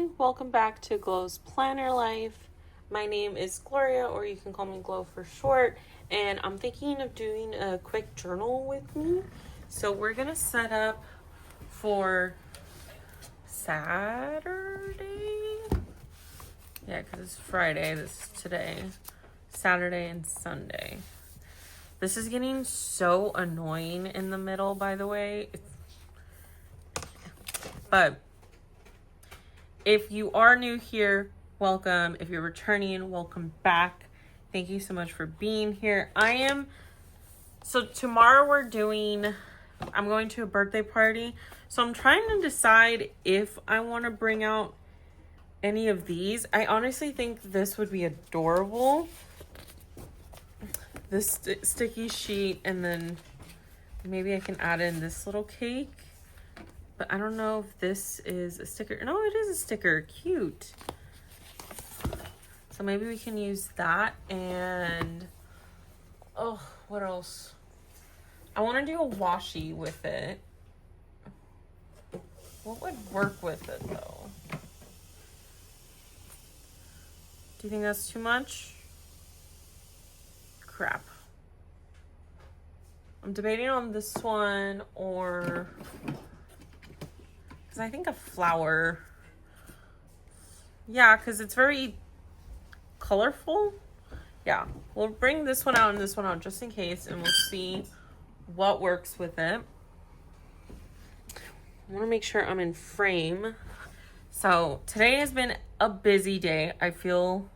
morning. Welcome back to Glow's Planner Life. My name is Gloria, or you can call me Glow for short, and I'm thinking of doing a quick journal with me. So we're gonna set up for Saturday. Yeah, because it's Friday. This is today. Saturday and Sunday. This is getting so annoying in the middle, by the way. But if you are new here, welcome. If you're returning, welcome back. Thank you so much for being here. So tomorrow I'm going to a birthday party. So I'm trying to decide if I want to bring out any of these. I honestly think this would be adorable. This sticky sheet, and then maybe I can add in this little cake. But I don't know if this is a sticker. No, it is a sticker. Cute. So maybe we can use that. And what else? I want to do a washi with it. What would work with it though? Do you think that's too much? Crap. I'm debating on this one or... because I think a flower. Yeah, because it's very colorful. Yeah, we'll bring this one out and this one out just in case, and we'll see what works with it. I want to make sure I'm in frame. So today has been a busy day. I feel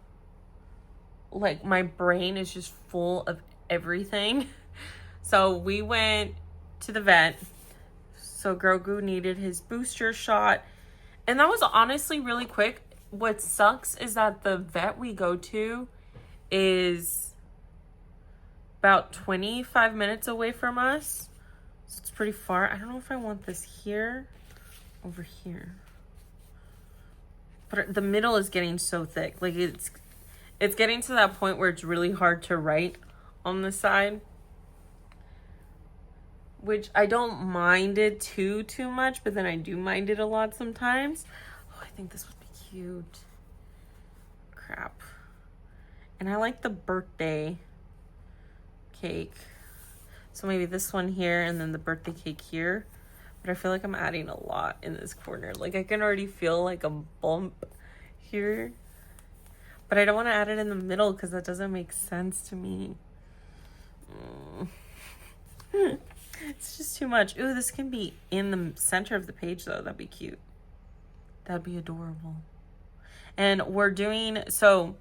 like my brain is just full of everything. So we went to the vet. So Grogu needed his booster shot. And that was honestly really quick. What sucks is that the vet we go to is about 25 minutes away from us. So it's pretty far. I don't know if I want this here, over here. But the middle is getting so thick. Like it's getting to that point where it's really hard to write on the side. Which I don't mind it too much, but then I do mind it a lot sometimes. Oh, I think this would be cute. Crap. And I like the birthday cake. So maybe this one here and then the birthday cake here. But I feel like I'm adding a lot in this corner. Like I can already feel like a bump here. But I don't want to add it in the middle because that doesn't make sense to me. It's just too much. Ooh, this can be in the center of the page though. That'd be cute. That'd be adorable. And so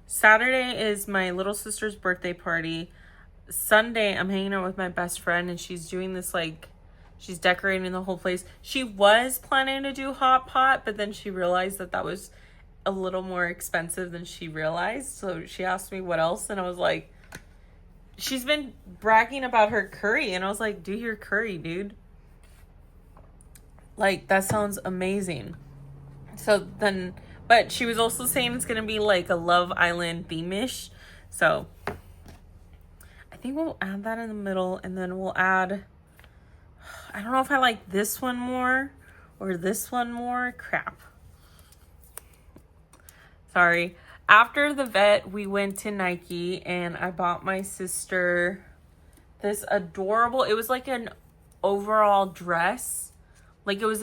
Saturday is my little sister's birthday party. Sunday, I'm hanging out with my best friend and she's doing this she's decorating the whole place. She was planning to do hot pot, but then she realized that was a little more expensive than she realized. So she asked me what else, and I was like, she's been bragging about her curry, and I was like, do your curry, dude. Like, that sounds amazing. So then, but she was also saying it's going to be like a Love Island theme-ish. So I think we'll add that in the middle, and then we'll add, I don't know if I like this one more or this one more. Crap. Sorry. After the vet, we went to Nike and I bought my sister this adorable, it was like an overall dress. Like it was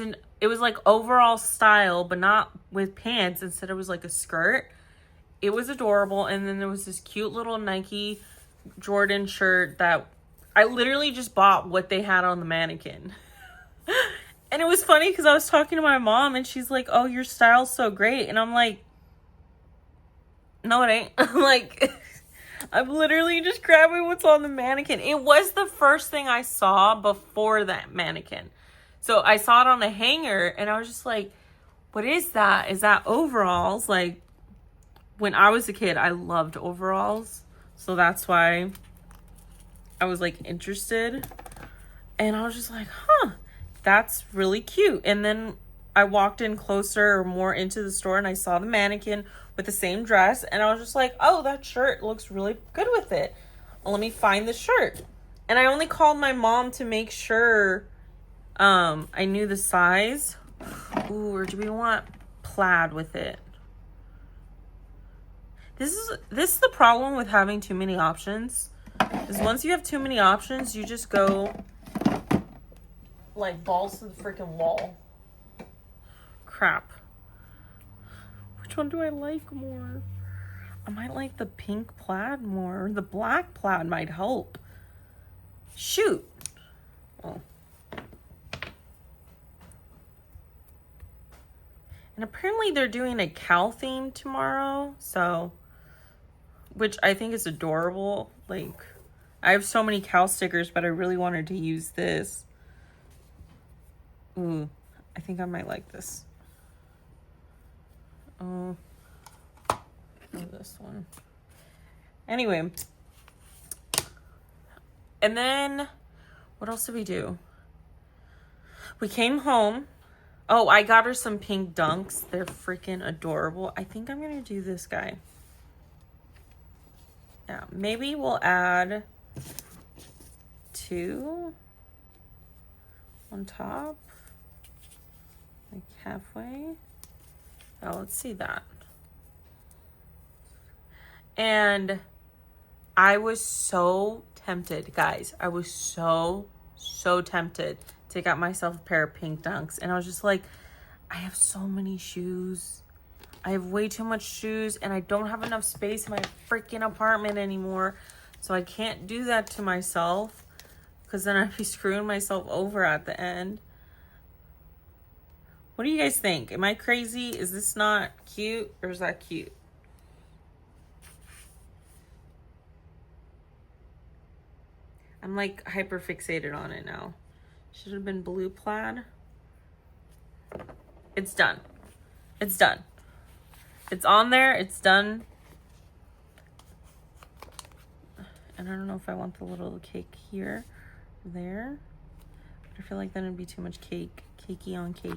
like overall style, but not with pants. Instead it was like a skirt. It was adorable. And then there was this cute little Nike Jordan shirt that I literally just bought what they had on the mannequin. And it was funny because I was talking to my mom and she's like, oh, your style's so great. And I'm like, no, it ain't. Like, I'm literally just grabbing what's on the mannequin. It was the first thing I saw before that mannequin. So I saw it on a hanger and I was just like, what is that? Is that overalls? Like, when I was a kid, I loved overalls. So that's why I was like interested. And I was just like, huh, that's really cute. And then I walked in closer or more into the store and I saw the mannequin with the same dress. And I was just like, oh, that shirt looks really good with it. Well, let me find the shirt. And I only called my mom to make sure I knew the size. Ooh, or do we want plaid with it. This is the problem with having too many options. Is once you have too many options, you just go like balls to the freaking wall. Crap. Which one do I like more? I might like the pink plaid more. The black plaid might help. Shoot. Oh. And apparently they're doing a cow theme tomorrow, so, which I think is adorable. Like, I have so many cow stickers, but I really wanted to use this. Ooh, I think I might like this. Oh, this one. Anyway. And then, what else did we do? We came home. Oh, I got her some pink dunks. They're freaking adorable. I think I'm going to do this guy. Yeah, maybe we'll add 2 on top. Like halfway. Oh, let's see that. And I was so tempted, guys. I was so tempted to get myself a pair of pink dunks. And I was just like, I have so many shoes. I have way too much shoes and I don't have enough space in my freaking apartment anymore. So I can't do that to myself because then I'd be screwing myself over at the end. What do you guys think? Am I crazy? Is this not cute or is that cute? I'm like hyper fixated on it now. Should have been blue plaid. It's done. It's done. It's on there. It's done. And I don't know if I want the little cake here, there. But I feel like then it'd be too much cake. Cakey on cake.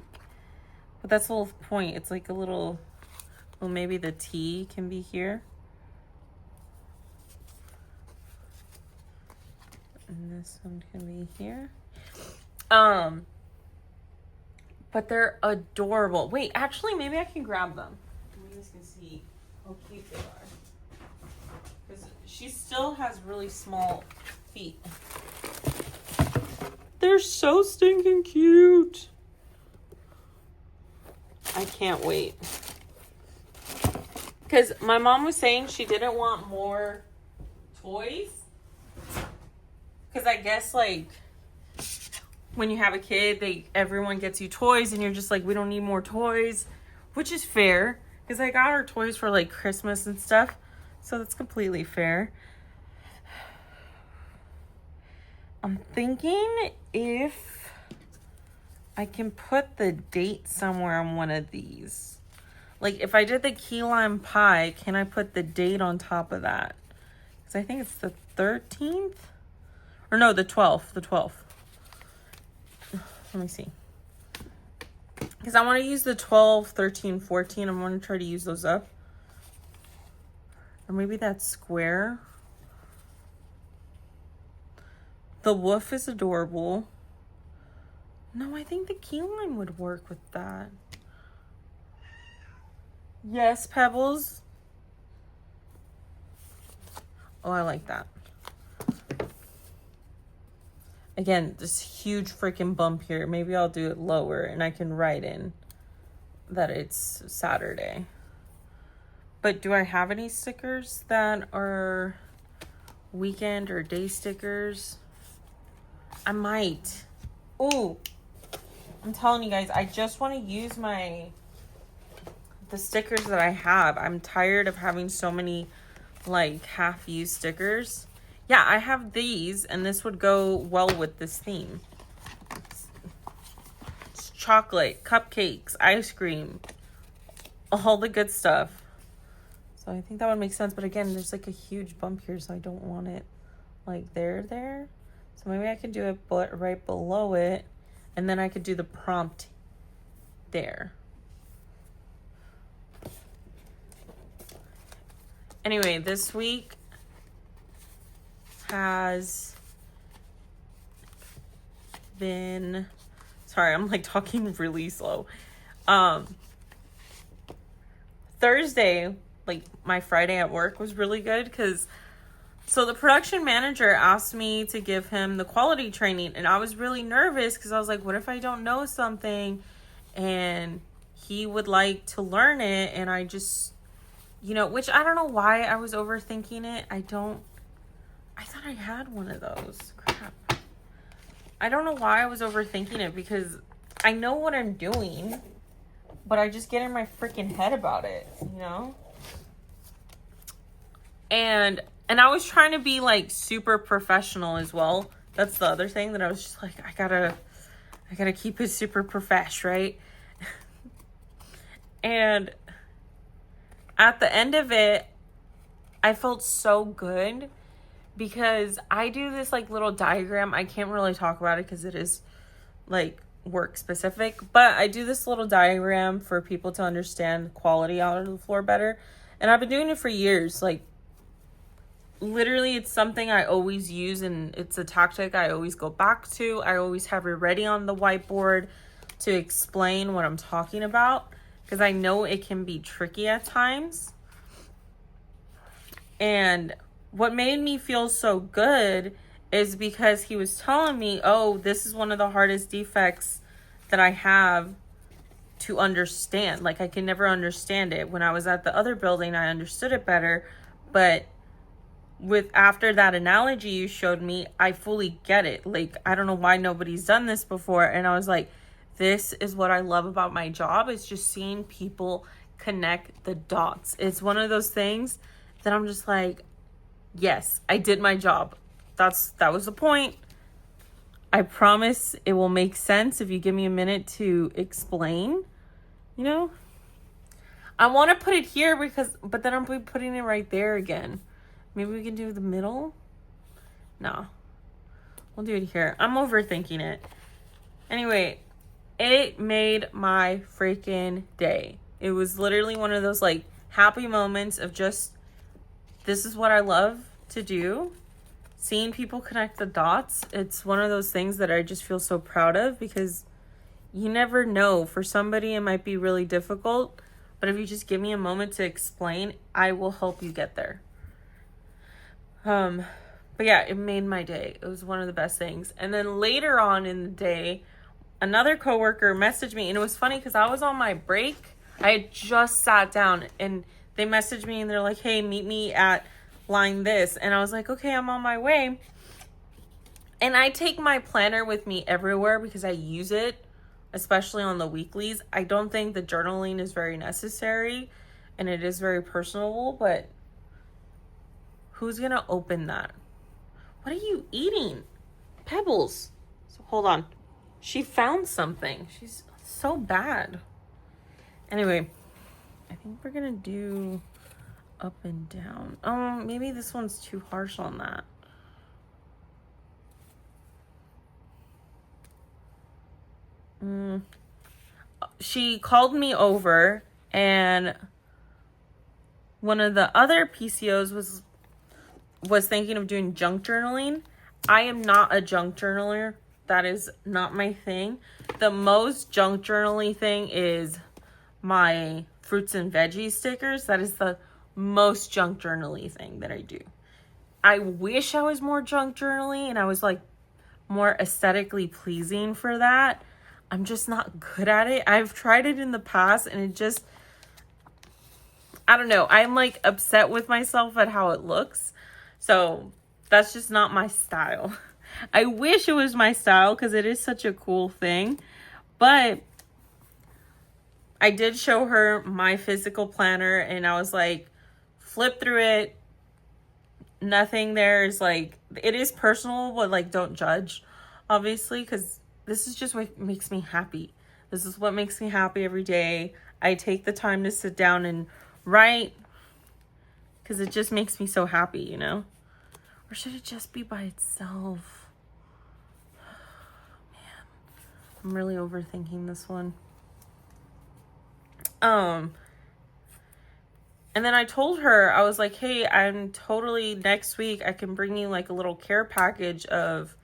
But that's the whole point. It's like a little, well, maybe the T can be here. And this one can be here. But they're adorable. Wait, actually, maybe I can grab them. You guys can see how cute they are. Because she still has really small feet. They're so stinking cute. I can't wait. Because my mom was saying she didn't want more toys. Because I guess, like, when you have a kid, everyone gets you toys, and you're just like, we don't need more toys, which is fair, because I got her toys for, like, Christmas and stuff, so that's completely fair. I'm thinking if I can put the date somewhere on one of these. Like, if I did the key lime pie, can I put the date on top of that? Because I think it's the 13th? Or no, the 12th. The 12th. Let me see. Because I want to use the 12, 13, 14. I want to try to use those up. Or maybe that square. The woof is adorable. No, I think the key lime would work with that. Yes, Pebbles. Oh, I like that. Again, this huge freaking bump here. Maybe I'll do it lower and I can write in that it's Saturday. But do I have any stickers that are weekend or day stickers? I might. Oh, I'm telling you guys, I just want to use the stickers that I have. I'm tired of having so many like half-used stickers. Yeah, I have these, and this would go well with this theme. It's chocolate, cupcakes, ice cream, all the good stuff. So I think that would make sense. But again, there's like a huge bump here, so I don't want it like there. So maybe I could do it right below it, and then I could do the prompt there. Anyway, this week has been, sorry, I'm like talking really slow. Thursday, like my Friday at work was really good because so the production manager asked me to give him the quality training, and I was really nervous because I was like, what if I don't know something and he would like to learn it, and I just, which I don't know why I was overthinking it. I thought I had one of those. Crap. I don't know why I was overthinking it because I know what I'm doing, but I just get in my freaking head about it, And I was trying to be like super professional as well. That's the other thing that I was just like, I gotta keep it super profesh, right? And at the end of it, I felt so good because I do this like little diagram. I can't really talk about it because it is like work specific, but I do this little diagram for people to understand quality out of the floor better. And I've been doing it for years. Like literally it's something I always use, and it's a tactic I always go back to. I always have it ready on the whiteboard to explain what I'm talking about because I know it can be tricky at times. And what made me feel so good is because he was telling me, oh, this is one of the hardest defects that I have to understand. Like I can never understand it. When I was at the other building, I understood it better, but after that analogy you showed me, I fully get it. Like, I don't know why nobody's done this before. And I was like, this is what I love about my job. It's just seeing people connect the dots. It's one of those things that I'm just like, yes, I did my job. That was the point. I promise it will make sense if you give me a minute to explain, I want to put it here but then I'm putting it right there again. Maybe we can do the middle? No. We'll do it here. I'm overthinking it. Anyway, it made my freaking day. It was literally one of those like happy moments of just, this is what I love to do. Seeing people connect the dots. It's one of those things that I just feel so proud of because you never know. For somebody, it might be really difficult, but if you just give me a moment to explain, I will help you get there. But yeah, it made my day. It was one of the best things. And then later on in the day, another coworker messaged me, and it was funny because I was on my break. I had just sat down, and they messaged me, and they're like, hey, meet me at line this. And I was like, okay, I'm on my way. And I take my planner with me everywhere because I use it, especially on the weeklies. I don't think the journaling is very necessary, and it is very personable, but who's gonna open that? What are you eating? Pebbles. So hold on. She found something. She's so bad. Anyway, I think we're gonna do up and down. Oh, maybe this one's too harsh on that. She called me over, and one of the other PCOs was thinking of doing junk journaling. I am not a junk journaler. That is not my thing. The most junk journaling thing is my fruits and veggies stickers. That is the most junk journaling thing that I do. I wish I was more junk journaling and I was like more aesthetically pleasing for that. I'm just not good at it. I've tried it in the past and it just, I don't know. I'm like upset with myself at how it looks. So that's just not my style. I wish it was my style because it is such a cool thing. But I did show her my physical planner and I was like, flip through it. Nothing there is like, it is personal, but like don't judge, obviously, because this is just what makes me happy. This is what makes me happy every day. I take the time to sit down and write because it just makes me so happy, Or should it just be by itself? Man, I'm really overthinking this one. And then I told her, I was like, hey, I'm totally, next week, I can bring you like a little care package of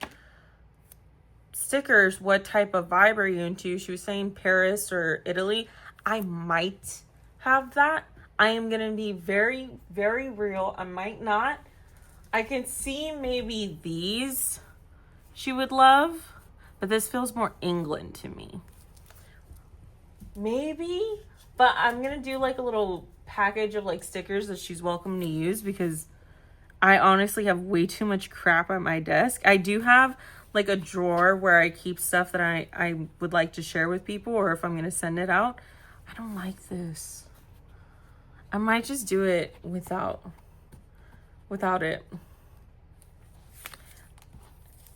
stickers. What type of vibe are you into? She was saying Paris or Italy. I might have that. I am going to be very, very real. I might not. I can see maybe these she would love, but this feels more England to me. Maybe, but I'm going to do like a little package of like stickers that she's welcome to use because I honestly have way too much crap at my desk. I do have like a drawer where I keep stuff that I would like to share with people, or if I'm going to send it out. I don't like this. I might just do it without it.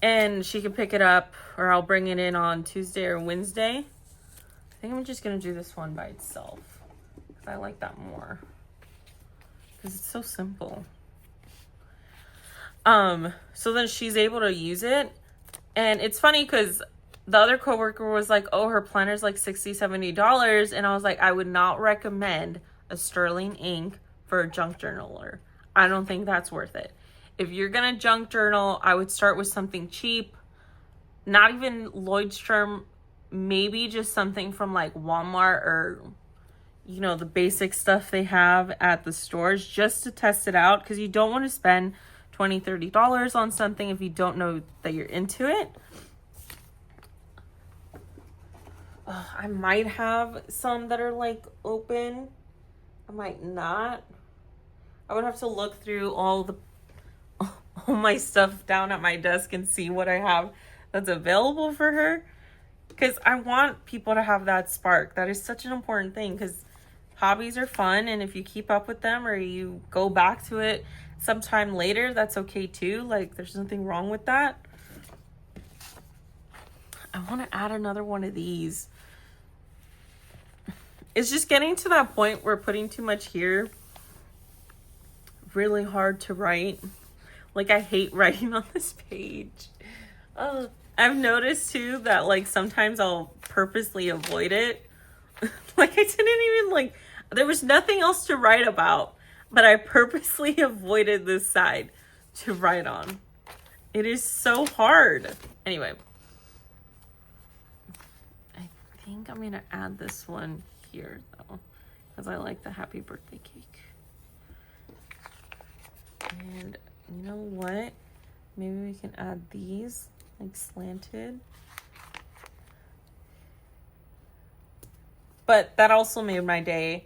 And she can pick it up, or I'll bring it in on Tuesday or Wednesday. I think I'm just going to do this one by itself. Because I like that more. Because it's so simple. So then she's able to use it. And it's funny because the other coworker was like, oh, her planner's like $60, $70. And I was like, I would not recommend a Sterling ink for a junk journaler. I don't think that's worth it. If you're going to junk journal, I would start with something cheap. Not even Lloydstrom. Maybe just something from like Walmart or, you know, the basic stuff they have at the stores just to test it out. Because you don't want to spend $20, $30 on something if you don't know that you're into it. I might have some that are like open. I might not. I would have to look through all my stuff down at my desk and see what I have that's available for her. Because I want people to have that spark. That is such an important thing because hobbies are fun. And if you keep up with them or you go back to it sometime later, that's okay too. Like, there's nothing wrong with that. I want to add another one of these. It's just getting to that point where putting too much here, really hard to write. Like, I hate writing on this page. I've noticed too that like sometimes I'll purposely avoid it. Like, I didn't even like, there was nothing else to write about, but I purposely avoided this side to write on. It is so hard. Anyway, I think I'm gonna add this one here though, because I like the happy birthday cake. And you know what? Maybe we can add these like slanted. But that also made my day.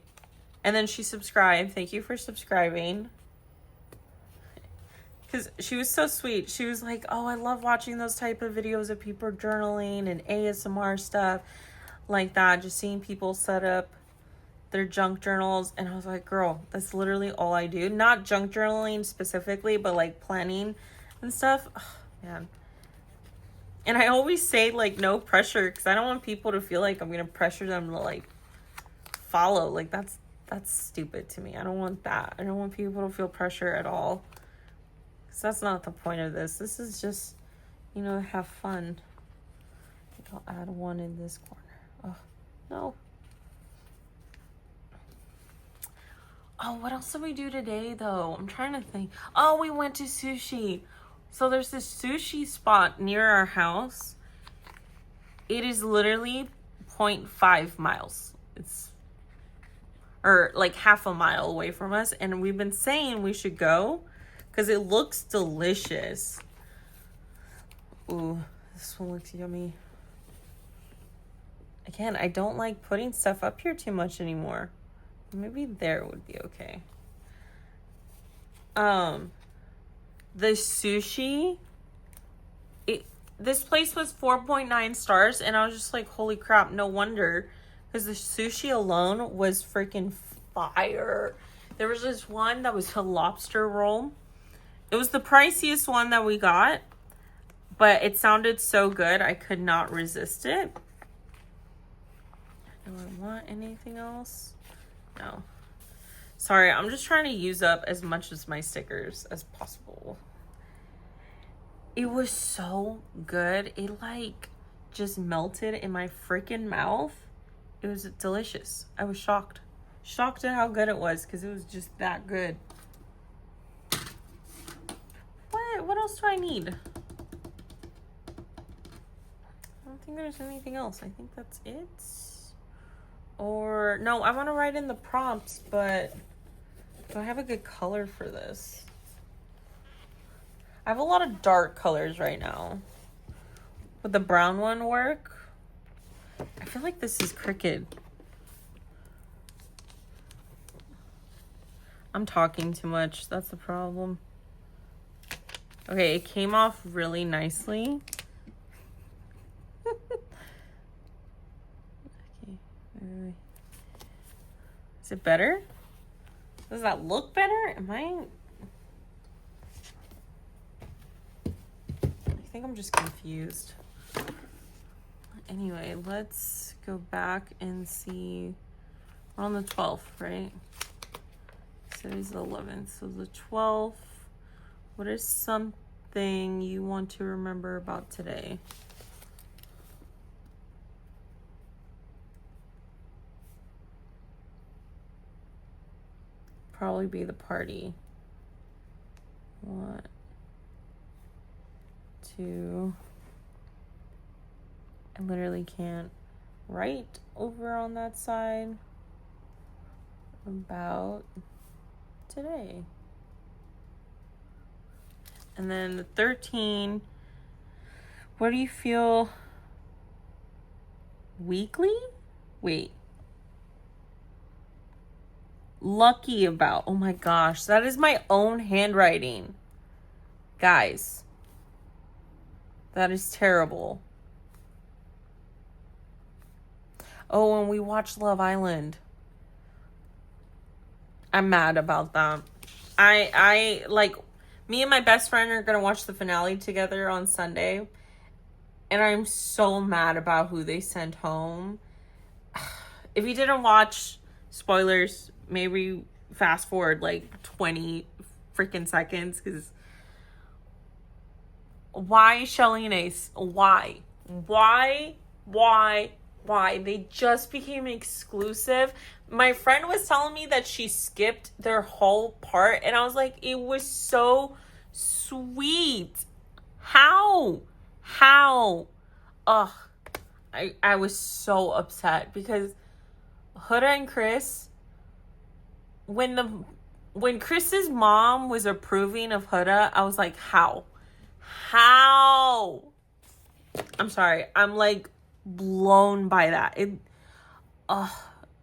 And then she subscribed. Thank you for subscribing. Because she was so sweet. She was like, oh, I love watching those type of videos of people journaling and ASMR stuff like that. Just seeing people set up their junk journals. And I was like, girl, that's literally all I do. Not junk journaling specifically, but like planning and stuff. Oh, man. And I always say like no pressure because I don't want people to feel like I'm going to pressure them to like follow. Like that's stupid to me. I don't want that. I don't want people to feel pressure at all. Because that's not the point of this. This is just, you know, have fun. I think I'll add one in this corner. Oh, no. Oh, what else did we do today, though? I'm trying to think. Oh, we went to sushi. So there's this sushi spot near our house. It is literally 0.5 miles. Or like half a mile away from us. And we've been saying we should go because it looks delicious. Ooh, this one looks yummy. Again, I don't like putting stuff up here too much anymore. Maybe there would be okay. The sushi, this place was 4.9 stars, and I was just like, holy crap, no wonder, because the sushi alone was freaking fire. There was this one that was a lobster roll. It was the priciest one that we got, but it sounded so good, I could not resist it. Do I want anything else? No. Sorry, I'm just trying to use up as much as my stickers as possible. It was so good. It like just melted in my freaking mouth. It was delicious. I was shocked. Shocked at how good it was because it was just that good. What else do I need? I don't think there's anything else. I think that's it. Or, no, I want to write in the prompts, but do I have a good color for this? I have a lot of dark colors right now. Would the brown one work? I feel like this is crooked. I'm talking too much. That's the problem. Okay, it came off really nicely. Okay. Is it better? Does that look better? I think I'm just confused. Anyway, let's go back and see. We're on the 12th, right? Today's the 11th, so the 12th. What is something you want to remember about today? Probably be the party. 1, 2. I literally can't write over on that side about today. And then the 13, what do you feel weekly? Wait. Lucky about. Oh my gosh, that is my own handwriting. Guys, that is terrible. Oh, and we watched Love Island. I'm mad about that. I like, me and my best friend are gonna watch the finale together on Sunday, and I'm so mad about who they sent home. If you didn't watch, spoilers, maybe fast forward like 20 freaking seconds, because why Shelly and Ace? Why? They just became exclusive. My friend was telling me that she skipped their whole part, and I was like, it was so sweet. How? Ugh. I was so upset because Huda and Chris, when Chris's mom was approving of Huda, I was like, how? I'm sorry. I'm like blown by that.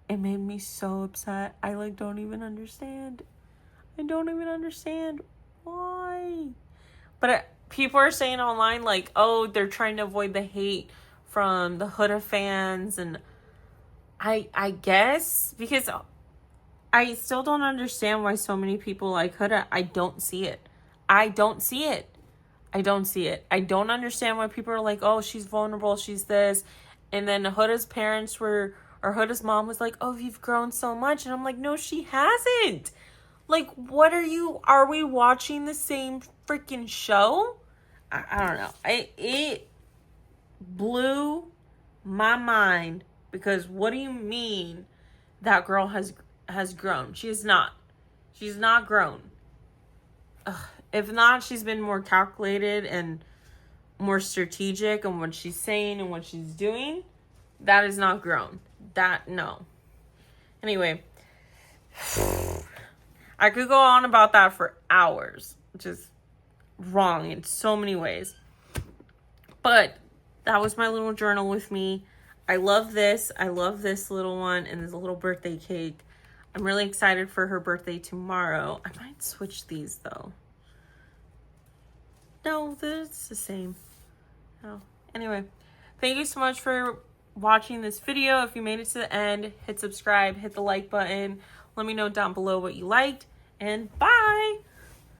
It made me so upset. I like don't even understand. I don't even understand why. But people are saying online like, oh, they're trying to avoid the hate from the Huda fans, and I guess because I still don't understand why so many people like Huda. I don't see it. I don't understand why people are like, oh, she's vulnerable, she's this. And then Huda's mom was like, oh, you've grown so much. And I'm like, no, she hasn't. Like, are we watching the same freaking show? I don't know. It blew my mind, because what do you mean that girl has grown? She's not grown. If not, she's been more calculated and more strategic on what she's saying and what she's doing. That is not grown. No. Anyway, I could go on about that for hours, which is wrong in so many ways. But that was my little journal with me. I love this. I love this little one, and this little birthday cake. I'm really excited for her birthday tomorrow. I might switch these though. No, it's the same. Oh, anyway, thank you so much for watching this video. If you made it to the end, hit subscribe, hit the like button. Let me know down below what you liked, and bye!